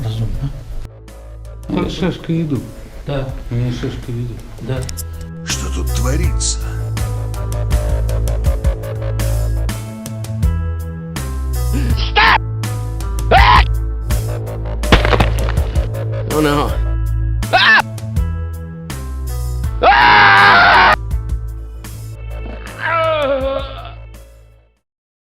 разумно. Как шашка иду. Да. У меня шашка ведет. Да. Что тут творится? Oh no.